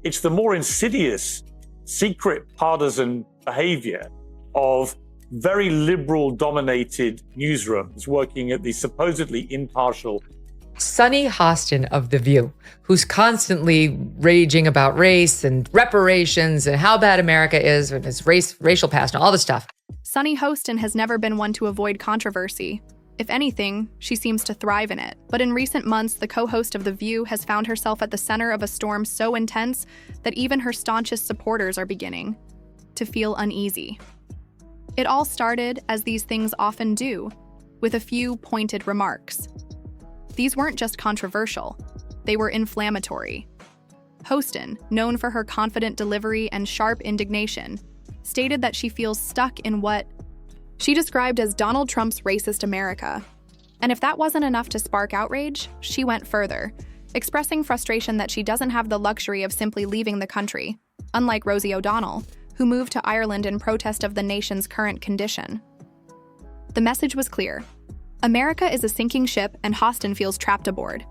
It's the more insidious, secret partisan behavior of very liberal-dominated newsrooms working at the supposedly impartial. Sunny Hostin of The View, who's constantly raging about race and reparations and how bad America is and its racial past and all this stuff. Sunny Hostin has never been one to avoid controversy. If anything, she seems to thrive in it. But in recent months, the co-host of The View has found herself at the center of a storm so intense that even her staunchest supporters are beginning to feel uneasy. It all started, as these things often do, with a few pointed remarks. These weren't just controversial, they were inflammatory. Hostin, known for her confident delivery and sharp indignation, stated that she feels stuck in what she described as Donald Trump's racist America. And if that wasn't enough to spark outrage, she went further, expressing frustration that she doesn't have the luxury of simply leaving the country, unlike Rosie O'Donnell, who moved to Ireland in protest of the nation's current condition. The message was clear. America is a sinking ship, and Hostin feels trapped aboard.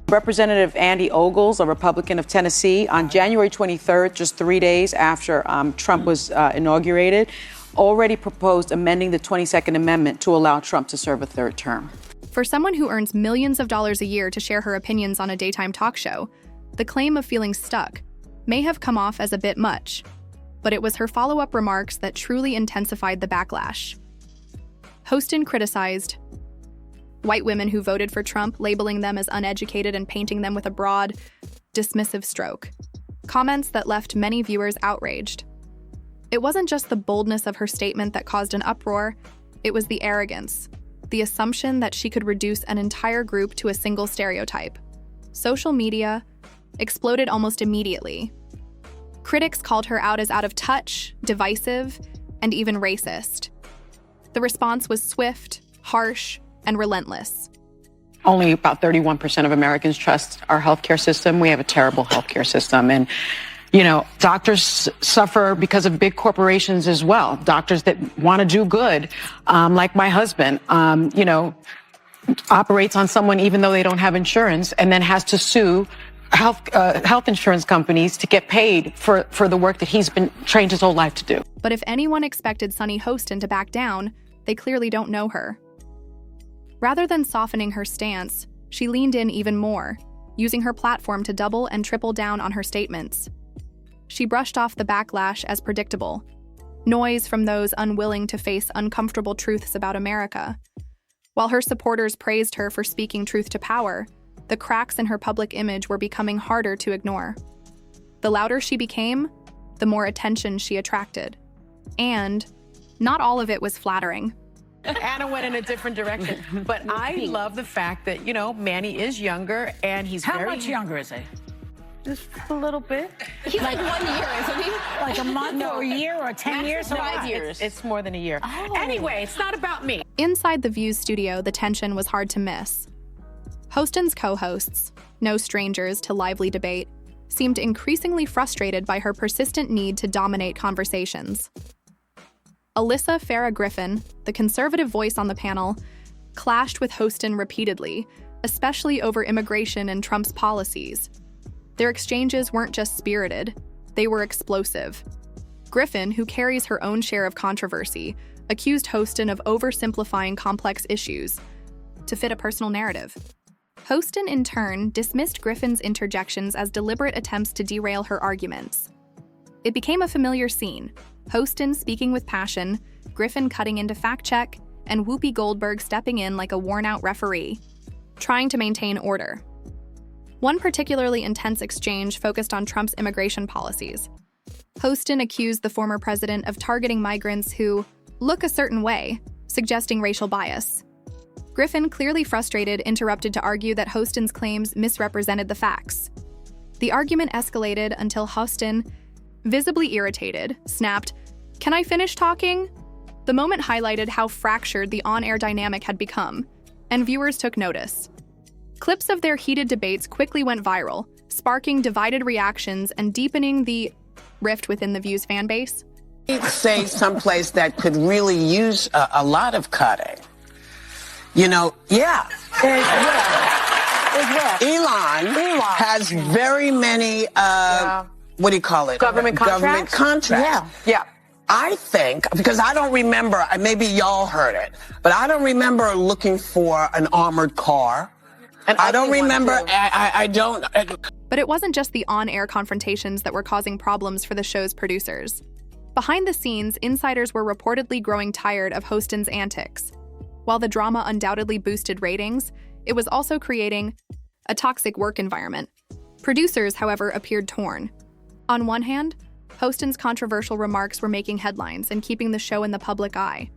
Representative Andy Ogles, a Republican of Tennessee, on January 23rd, just 3 days after Trump was inaugurated, already proposed amending the 22nd Amendment to allow Trump to serve a third term. For someone who earns millions of dollars a year to share her opinions on a daytime talk show, the claim of feeling stuck may have come off as a bit much, but it was her follow-up remarks that truly intensified the backlash. Hostin criticized white women who voted for Trump, labeling them as uneducated and painting them with a broad, dismissive stroke. Comments that left many viewers outraged. It wasn't just the boldness of her statement that caused an uproar, it was the arrogance, the assumption that she could reduce an entire group to a single stereotype. Social media exploded almost immediately. Critics called her out as out of touch, divisive, and even racist. The response was swift, harsh, and relentless. Only about 31% of Americans trust our healthcare system. We have a terrible healthcare system. And doctors suffer because of big corporations as well. Doctors that want to do good, like my husband, operates on someone even though they don't have insurance and then has to sue health insurance companies to get paid for the work that he's been trained his whole life to do. But if anyone expected Sunny Hostin to back down, they clearly don't know her. Rather than softening her stance, she leaned in even more, using her platform to double and triple down on her statements. She brushed off the backlash as predictable, noise from those unwilling to face uncomfortable truths about America. While her supporters praised her for speaking truth to power, the cracks in her public image were becoming harder to ignore. The louder she became, the more attention she attracted. And not all of it was flattering. Anna went in a different direction. But I love the fact that, Manny is younger and he's How much younger is he? Just a little bit. He's like 1 year, isn't he? Like a month or a year or 10 years? 5 years. It's more than a year. Oh. Anyway, it's not about me. Inside the View's studio, the tension was hard to miss. Hostin's co-hosts, no strangers to lively debate, seemed increasingly frustrated by her persistent need to dominate conversations. Alyssa Farah Griffin, the conservative voice on the panel, clashed with Hostin repeatedly, especially over immigration and Trump's policies. Their exchanges weren't just spirited, they were explosive. Griffin, who carries her own share of controversy, accused Hostin of oversimplifying complex issues to fit a personal narrative. Hostin, in turn, dismissed Griffin's interjections as deliberate attempts to derail her arguments. It became a familiar scene, Hostin speaking with passion, Griffin cutting into fact-check, and Whoopi Goldberg stepping in like a worn-out referee, trying to maintain order. One particularly intense exchange focused on Trump's immigration policies. Hostin accused the former president of targeting migrants who look a certain way, suggesting racial bias. Griffin, clearly frustrated, interrupted to argue that Hostin's claims misrepresented the facts. The argument escalated until Hostin, visibly irritated, snapped, "Can I finish talking?" The moment highlighted how fractured the on-air dynamic had become, and viewers took notice. Clips of their heated debates quickly went viral, sparking divided reactions and deepening the rift within the View's fan base. Say someplace that could really use a lot of cutting. Elon has very many what do you call it? Government contracts? Government contracts. Yeah. I think, because I don't remember, maybe y'all heard it, but I don't remember looking for an armored car. And I don't remember, I don't. But it wasn't just the on-air confrontations that were causing problems for the show's producers. Behind the scenes, insiders were reportedly growing tired of Hostin's antics. While the drama undoubtedly boosted ratings, it was also creating a toxic work environment. Producers, however, appeared torn. On one hand, Hostin's controversial remarks were making headlines and keeping the show in the public eye.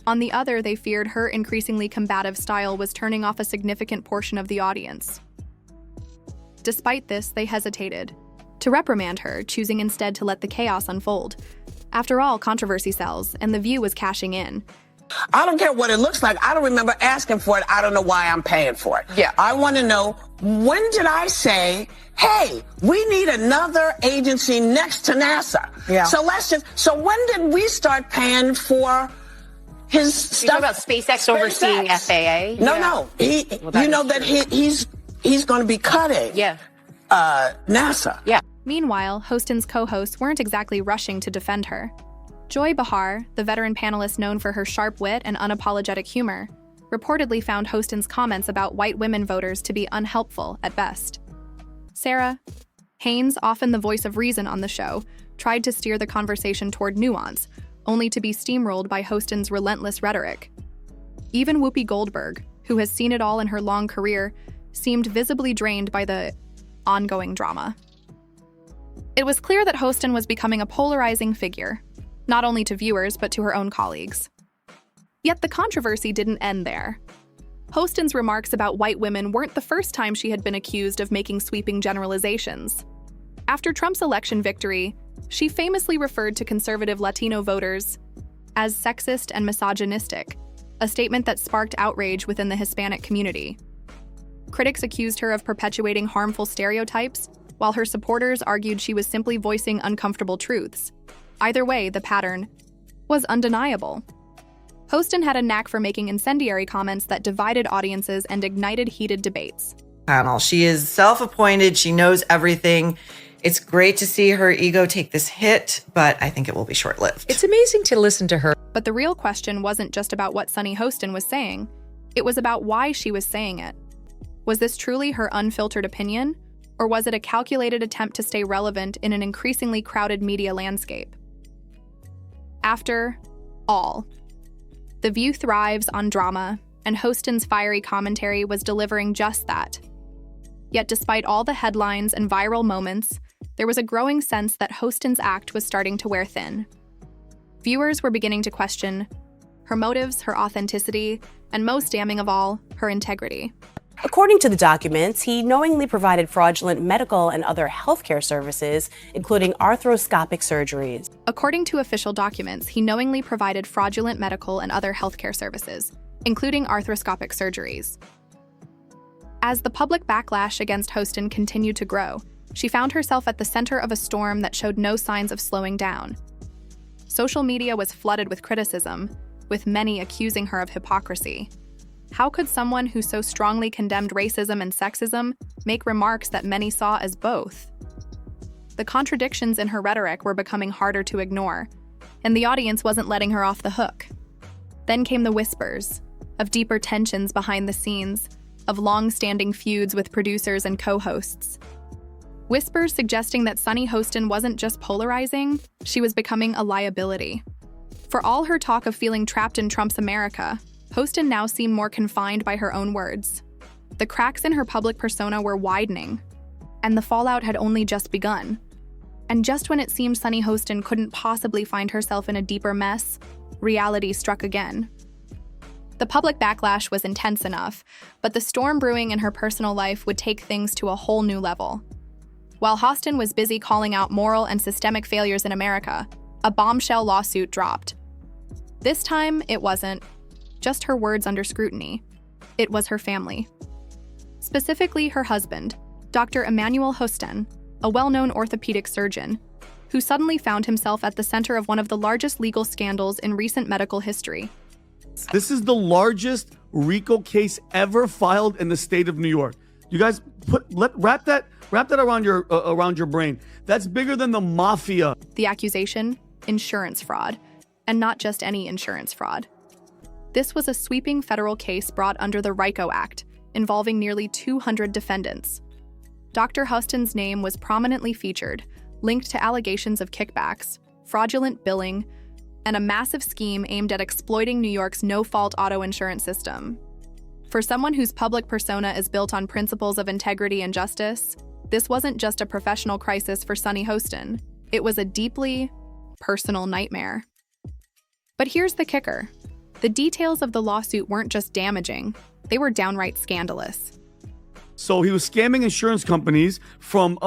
On the other, they feared her increasingly combative style was turning off a significant portion of the audience. Despite this, they hesitated to reprimand her, choosing instead to let the chaos unfold. After all, controversy sells, and The View was cashing in. I don't care what it looks like. I don't remember asking for it. I don't know why I'm paying for it. Yeah. I want to know, when did I say, hey, we need another agency next to NASA? Yeah. So when did we start paying for his stuff? You talk about SpaceX overseeing FAA? No. You know that he's going to be cutting NASA. Yeah. Meanwhile, Hostin's co-hosts weren't exactly rushing to defend her. Joy Behar, the veteran panelist known for her sharp wit and unapologetic humor, reportedly found Hostin's comments about white women voters to be unhelpful at best. Sarah Haynes, often the voice of reason on the show, tried to steer the conversation toward nuance, only to be steamrolled by Hostin's relentless rhetoric. Even Whoopi Goldberg, who has seen it all in her long career, seemed visibly drained by the ongoing drama. It was clear that Hostin was becoming a polarizing figure, not only to viewers but to her own colleagues. Yet the controversy didn't end there. Hostin's remarks about white women weren't the first time she had been accused of making sweeping generalizations. After Trump's election victory, she famously referred to conservative Latino voters as sexist and misogynistic, a statement that sparked outrage within the Hispanic community. Critics accused her of perpetuating harmful stereotypes, while her supporters argued she was simply voicing uncomfortable truths. Either way, the pattern was undeniable. Hostin had a knack for making incendiary comments that divided audiences and ignited heated debates. Panel. She is self-appointed. She knows everything. It's great to see her ego take this hit, but I think it will be short-lived. It's amazing to listen to her. But the real question wasn't just about what Sunny Hostin was saying. It was about why she was saying it. Was this truly her unfiltered opinion, or was it a calculated attempt to stay relevant in an increasingly crowded media landscape? After all, The View thrives on drama, and Hostin's fiery commentary was delivering just that. Yet despite all the headlines and viral moments, there was a growing sense that Hostin's act was starting to wear thin. Viewers were beginning to question her motives, her authenticity, and most damning of all, her integrity. According to the documents, he knowingly provided fraudulent medical and other healthcare services, including arthroscopic surgeries. According to official documents, he knowingly provided fraudulent medical and other healthcare services, including arthroscopic surgeries. As the public backlash against Hostin continued to grow, she found herself at the center of a storm that showed no signs of slowing down. Social media was flooded with criticism, with many accusing her of hypocrisy. How could someone who so strongly condemned racism and sexism make remarks that many saw as both? The contradictions in her rhetoric were becoming harder to ignore, and the audience wasn't letting her off the hook. Then came the whispers of deeper tensions behind the scenes, of long-standing feuds with producers and co-hosts. Whispers suggesting that Sunny Hostin wasn't just polarizing, she was becoming a liability. For all her talk of feeling trapped in Trump's America, Hostin now seemed more confined by her own words. The cracks in her public persona were widening, and the fallout had only just begun. And just when it seemed Sunny Hostin couldn't possibly find herself in a deeper mess, reality struck again. The public backlash was intense enough, but the storm brewing in her personal life would take things to a whole new level. While Hostin was busy calling out moral and systemic failures in America, a bombshell lawsuit dropped. This time, it wasn't just her words under scrutiny. It was her family. Specifically, her husband, Dr. Emmanuel Hostin, a well-known orthopedic surgeon, who suddenly found himself at the center of one of the largest legal scandals in recent medical history. This is the largest RICO case ever filed in the state of New York. You guys wrap that around your brain. That's bigger than the mafia. The accusation? Insurance fraud. And not just any insurance fraud. This was a sweeping federal case brought under the RICO Act, involving nearly 200 defendants. Dr. Hostin's name was prominently featured, linked to allegations of kickbacks, fraudulent billing, and a massive scheme aimed at exploiting New York's no-fault auto insurance system. For someone whose public persona is built on principles of integrity and justice, this wasn't just a professional crisis for Sunny Hostin. It was a deeply personal nightmare. But here's the kicker. The details of the lawsuit weren't just damaging, they were downright scandalous. So he was scamming insurance companies from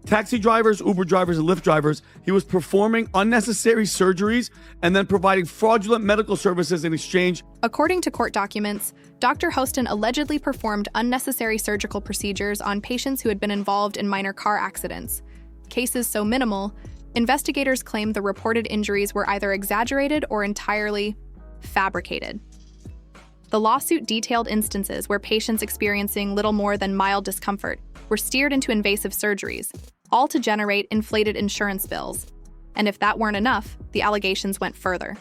taxi drivers, Uber drivers, and Lyft drivers. He was performing unnecessary surgeries and then providing fraudulent medical services in exchange. According to court documents, Dr. Hostin allegedly performed unnecessary surgical procedures on patients who had been involved in minor car accidents. Cases so minimal, investigators claim the reported injuries were either exaggerated or entirely fabricated. The lawsuit detailed instances where patients experiencing little more than mild discomfort were steered into invasive surgeries, all to generate inflated insurance bills. And if that weren't enough, the allegations went further.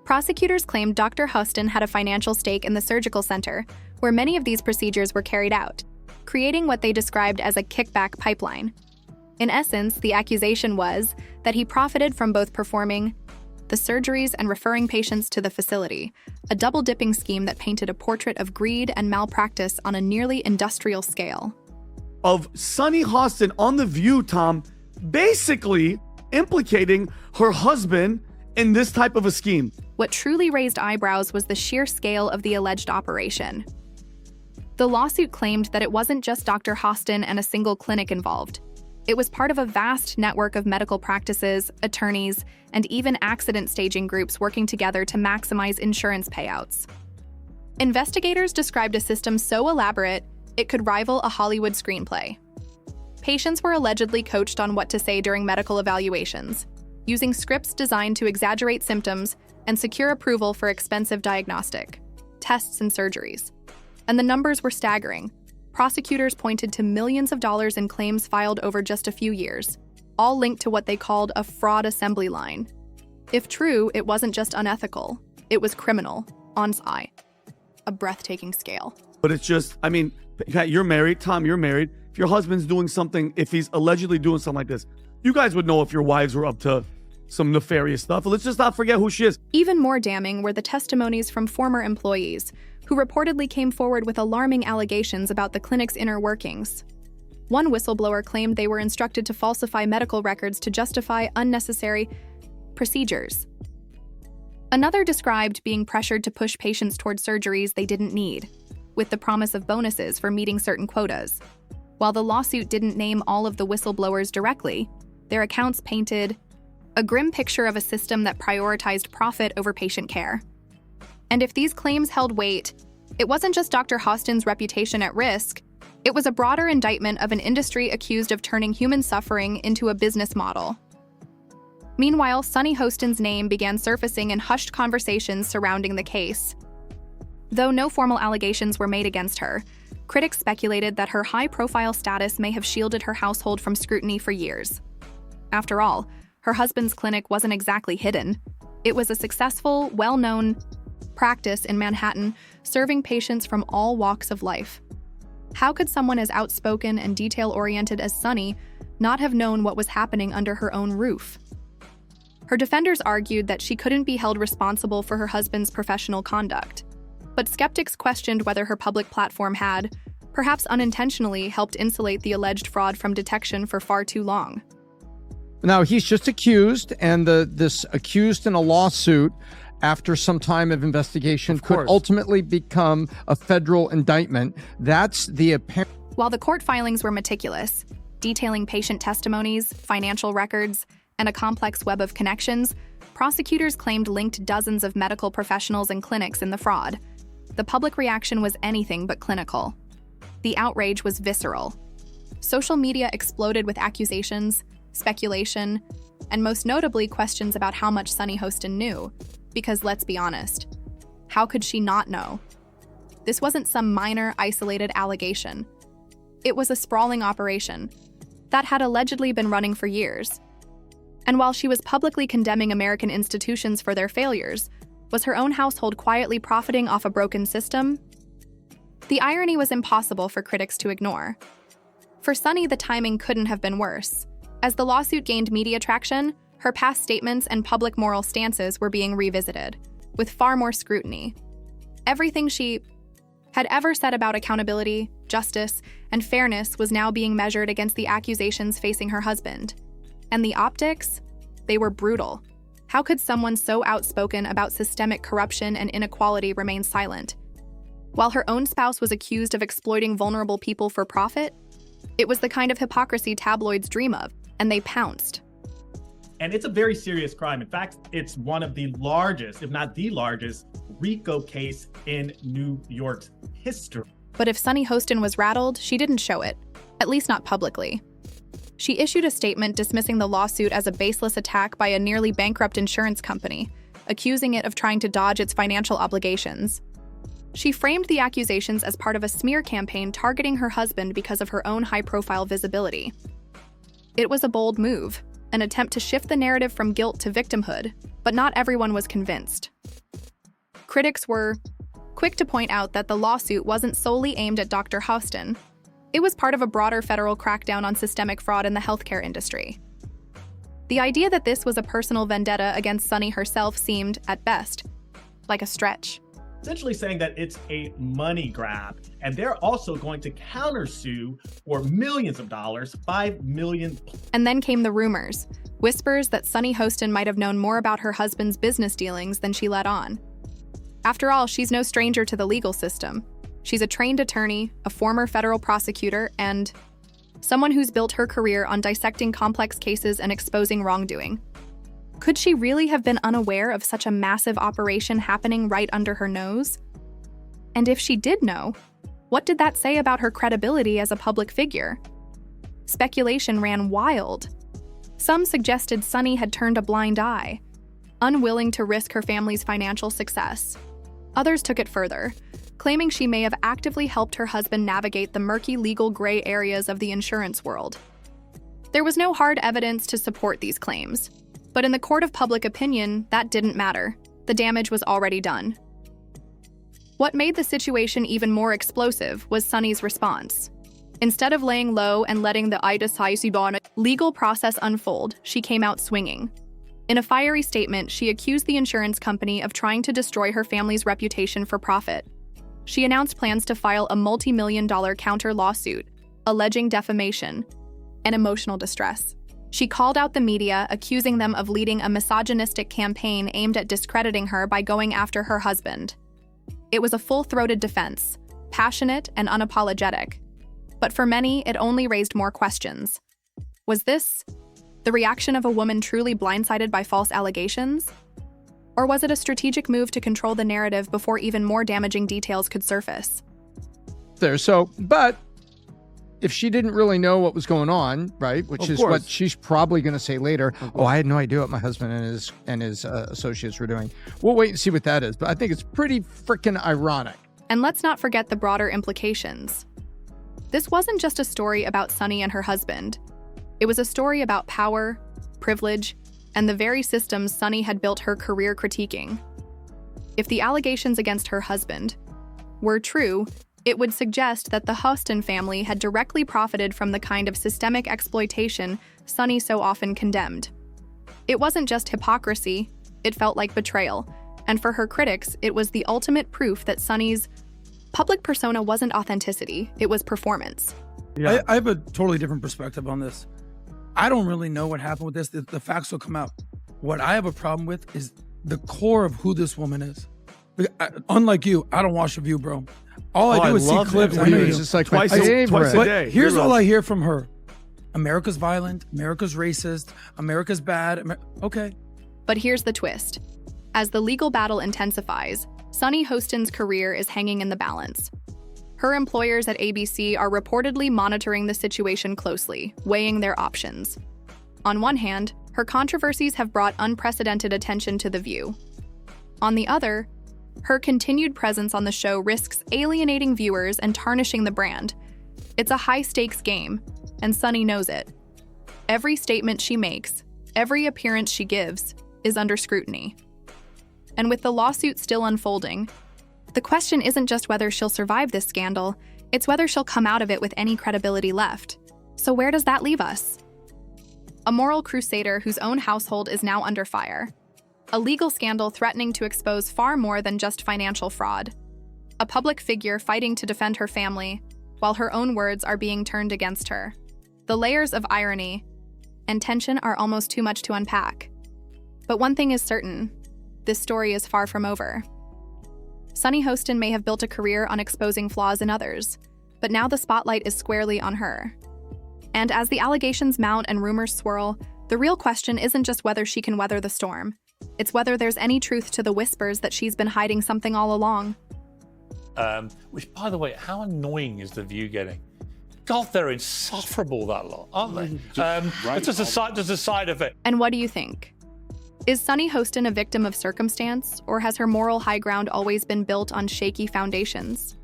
Prosecutors claimed Dr. Hostin had a financial stake in the surgical center, where many of these procedures were carried out, creating what they described as a kickback pipeline. In essence, the accusation was that he profited from both performing the surgeries and referring patients to the facility, a double-dipping scheme that painted a portrait of greed and malpractice on a nearly industrial scale. Of Sunny Hostin on The View, Tom, basically implicating her husband in this type of a scheme. What truly raised eyebrows was the sheer scale of the alleged operation. The lawsuit claimed that it wasn't just Dr. Hostin and a single clinic involved. It was part of a vast network of medical practices, attorneys, and even accident staging groups working together to maximize insurance payouts. Investigators described a system so elaborate, it could rival a Hollywood screenplay. Patients were allegedly coached on what to say during medical evaluations, using scripts designed to exaggerate symptoms and secure approval for expensive diagnostic tests and surgeries. And the numbers were staggering. Prosecutors pointed to millions of dollars in claims filed over just a few years, all linked to what they called a fraud assembly line. If true, it wasn't just unethical, it was criminal, on a breathtaking scale. But it's just, I mean, Pat, you're married. Tom, you're married. If your husband's doing something, if he's allegedly doing something like this, you guys would know if your wives were up to some nefarious stuff. Let's just not forget who she is. Even more damning were the testimonies from former employees, who reportedly came forward with alarming allegations about the clinic's inner workings. One whistleblower claimed they were instructed to falsify medical records to justify unnecessary procedures. Another described being pressured to push patients toward surgeries they didn't need, with the promise of bonuses for meeting certain quotas. While the lawsuit didn't name all of the whistleblowers directly, their accounts painted a grim picture of a system that prioritized profit over patient care. And if these claims held weight, it wasn't just Dr. Hostin's reputation at risk, it was a broader indictment of an industry accused of turning human suffering into a business model. Meanwhile, Sunny Hostin's name began surfacing in hushed conversations surrounding the case. Though no formal allegations were made against her, critics speculated that her high-profile status may have shielded her household from scrutiny for years. After all, her husband's clinic wasn't exactly hidden. It was a successful, well-known practice in Manhattan, serving patients from all walks of life. How could someone as outspoken and detail-oriented as Sunny not have known what was happening under her own roof? Her defenders argued that she couldn't be held responsible for her husband's professional conduct. But skeptics questioned whether her public platform had, perhaps unintentionally, helped insulate the alleged fraud from detection for far too long. Now, he's just accused, and this accused in a lawsuit after some time of investigation could ultimately become a federal indictment. That's the apparent. While the court filings were meticulous, detailing patient testimonies, financial records, and a complex web of connections, prosecutors claimed linked dozens of medical professionals and clinics in the fraud. The public reaction was anything but clinical. The outrage was visceral. Social media exploded with accusations, speculation, and most notably questions about how much Sunny Hostin knew. Because let's be honest, how could she not know? this wasn't some minor, isolated allegation. It was a sprawling operation that had allegedly been running for years. And while she was publicly condemning American institutions for their failures, was her own household quietly profiting off a broken system? The irony was impossible for critics to ignore. For Sunny, the timing couldn't have been worse. As the lawsuit gained media traction, her past statements and public moral stances were being revisited, with far more scrutiny. Everything she had ever said about accountability, justice, and fairness was now being measured against the accusations facing her husband. And the optics? They were brutal. How could someone so outspoken about systemic corruption and inequality remain silent? While her own spouse was accused of exploiting vulnerable people for profit, it was the kind of hypocrisy tabloids dream of, and they pounced. And it's a very serious crime. In fact, it's one of the largest, if not the largest, RICO case in New York's history. But if Sunny Hostin was rattled, she didn't show it, at least not publicly. She issued a statement dismissing the lawsuit as a baseless attack by a nearly bankrupt insurance company, accusing it of trying to dodge its financial obligations. She framed the accusations as part of a smear campaign targeting her husband because of her own high-profile visibility. It was a bold move, an attempt to shift the narrative from guilt to victimhood, but not everyone was convinced. Critics were quick to point out that the lawsuit wasn't solely aimed at Dr. Hostin. It was part of a broader federal crackdown on systemic fraud in the healthcare industry. The idea that this was a personal vendetta against Sunny herself seemed, at best, like a stretch. Essentially saying that it's a money grab, and they're also going to countersue for millions of dollars, $5 million. And then came the rumors, whispers that Sunny Hostin might have known more about her husband's business dealings than she let on. After all, she's no stranger to the legal system. She's a trained attorney, a former federal prosecutor, and someone who's built her career on dissecting complex cases and exposing wrongdoing. Could she really have been unaware of such a massive operation happening right under her nose? And if she did know, what did that say about her credibility as a public figure? Speculation ran wild. Some suggested Sunny had turned a blind eye, unwilling to risk her family's financial success. Others took it further, claiming she may have actively helped her husband navigate the murky legal gray areas of the insurance world. There was no hard evidence to support these claims. But in the court of public opinion, that didn't matter. The damage was already done. What made the situation even more explosive was Sunny's response. Instead of laying low and letting the legal process unfold, she came out swinging. In a fiery statement, she accused the insurance company of trying to destroy her family's reputation for profit. She announced plans to file a multi-million-dollar counter lawsuit, alleging defamation and emotional distress. She called out the media, accusing them of leading a misogynistic campaign aimed at discrediting her by going after her husband. It was a full-throated defense, passionate and unapologetic. But for many, it only raised more questions. Was this the reaction of a woman truly blindsided by false allegations? Or was it a strategic move to control the narrative before even more damaging details could surface? But if she didn't really know what was going on, right, which is what she's probably going to say later, I had no idea what my husband and his associates were doing. We'll wait and see what that is, but I think it's pretty freaking ironic. And let's not forget the broader implications. This wasn't just a story about Sunny and her husband. It was a story about power, privilege, and the very systems Sunny had built her career critiquing. If the allegations against her husband were true, it would suggest that the Hostin family had directly profited from the kind of systemic exploitation Sunny so often condemned. It wasn't just hypocrisy, it felt like betrayal. And for her critics, it was the ultimate proof that Sunny's public persona wasn't authenticity, it was performance. Yeah. I have a totally different perspective on this. I don't really know what happened with this. The facts will come out. What I have a problem with is the core of who this woman is. Unlike you, I don't watch The View, bro. All I do is see clips. It's just like twice a day. Here's all I hear from her. America's violent. America's racist. America's bad. Okay. But here's the twist. As the legal battle intensifies, Sunny Hostin's career is hanging in the balance. Her employers at ABC are reportedly monitoring the situation closely, weighing their options. On one hand, her controversies have brought unprecedented attention to The View. On the other, Her continued presence on the show risks alienating viewers and tarnishing the brand. It's a high-stakes game, and Sunny knows it. Every statement she makes, every appearance she gives, is under scrutiny. And with the lawsuit still unfolding, the question isn't just whether she'll survive this scandal, it's whether she'll come out of it with any credibility left. So where does that leave us? A moral crusader whose own household is now under fire. A legal scandal threatening to expose far more than just financial fraud. A public figure fighting to defend her family, while her own words are being turned against her. The layers of irony and tension are almost too much to unpack. But one thing is certain, this story is far from over. Sunny Hostin may have built a career on exposing flaws in others, but now the spotlight is squarely on her. And as the allegations mount and rumors swirl, the real question isn't just whether she can weather the storm. It's whether there's any truth to the whispers that she's been hiding something all along. Which, by the way, how annoying is The View getting? God, they're insufferable, that lot, aren't they? It's just a side effect. And what do you think? Is Sunny Hostin a victim of circumstance, or has her moral high ground always been built on shaky foundations?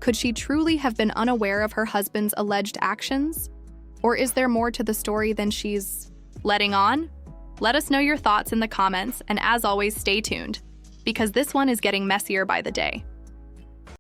Could she truly have been unaware of her husband's alleged actions? Or is there more to the story than she's letting on? Let us know your thoughts in the comments, and as always, stay tuned, because this one is getting messier by the day.